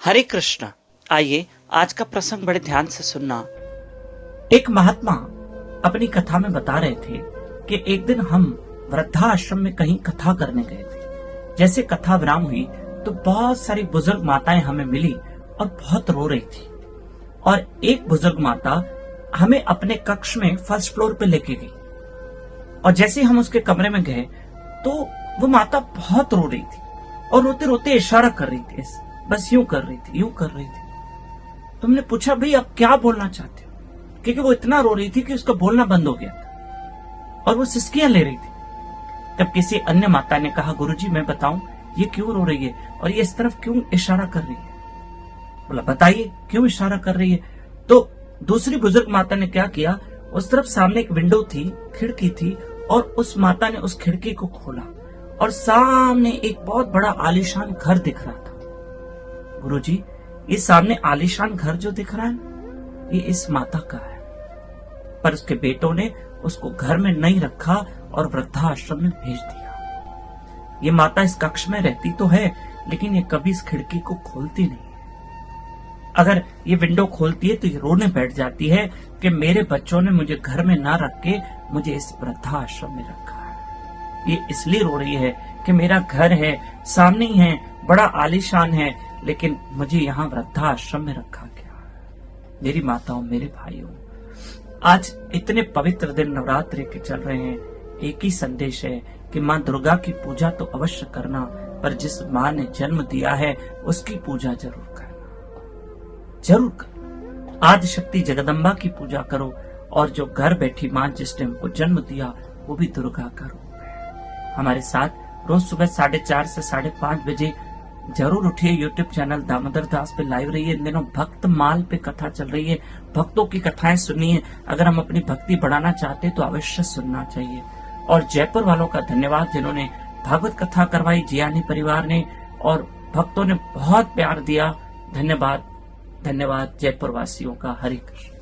हरे कृष्ण। आइए आज का प्रसंग बड़े ध्यान से सुनना। एक महात्मा अपनी कथा में बता रहे थे कि एक दिन हम वृद्धाश्रम में कहीं कथा करने गए थे। जैसे कथा विराम हुई तो बहुत सारी बुजुर्ग माताएं हमें मिली और बहुत रो रही थी। और एक बुजुर्ग माता हमें अपने कक्ष में फर्स्ट फ्लोर पे लेके गई। और जैसे हम उसके कमरे में गए तो वो माता बहुत रो रही थी और रोते रोते इशारा कर रही थी, बस यूं कर रही थी, यूं कर रही थी। तुमने पूछा, भाई आप क्या बोलना चाहते हो? क्योंकि वो इतना रो रही थी कि उसका बोलना बंद हो गया था और वो सिसकियां ले रही थी। तब किसी अन्य माता ने कहा, गुरुजी मैं बताऊं ये क्यों रो रही है और ये इस तरफ क्यों इशारा कर रही है? बोला बताइए क्यों इशारा कर रही है? तो दूसरी बुजुर्ग माता ने क्या किया, उस तरफ सामने एक विंडो थी, खिड़की थी, और उस माता ने उस खिड़की को खोला और सामने एक बहुत बड़ा आलीशान घर दिख रहा था। गुरुजी ये सामने आलीशान घर जो दिख रहा है ये इस माता का है, पर उसके बेटों ने उसको घर में नहीं रखा और वृद्धाश्रम में भेज दिया। ये माता इस कक्ष में रहती तो है लेकिन ये कभी इस खिड़की को खोलती नहीं है। अगर ये विंडो खोलती है तो ये रोने बैठ जाती है कि मेरे बच्चों ने मुझे घर में ना रख के मुझे इस वृद्धाश्रम में रखा है। ये इसलिए रो रही है कि मेरा घर है, सामने ही है, बड़ा आलीशान है, लेकिन मुझे यहाँ वृद्धाश्रम में रखा गया। मेरी माताओं, मेरे भाइयों, आज इतने पवित्र दिन नवरात्रि के चल रहे हैं। एक ही संदेश है कि माँ दुर्गा की पूजा तो अवश्य करना, पर जिस माँ ने जन्म दिया है उसकी पूजा जरूर करना, जरूर करो। आदि शक्ति जगदम्बा की पूजा करो और जो घर बैठी माँ जिसने हमको जन्म दिया वो भी दुर्गा का रूप है। हमारे साथ रोज सुबह 4:30 से 5:30 बजे जरूर उठिए। यूट्यूब चैनल दामोदर दास पे लाइव रहिए। इन दिनों भक्त माल पे कथा चल रही है, भक्तों की कथाएं सुनिए। अगर हम अपनी भक्ति बढ़ाना चाहते तो अवश्य सुनना चाहिए। और जयपुर वालों का धन्यवाद जिन्होंने भागवत कथा करवाई, जियानी परिवार ने, और भक्तों ने बहुत प्यार दिया। धन्यवाद, धन्यवाद जयपुर वासियों का। हरे कृष्ण।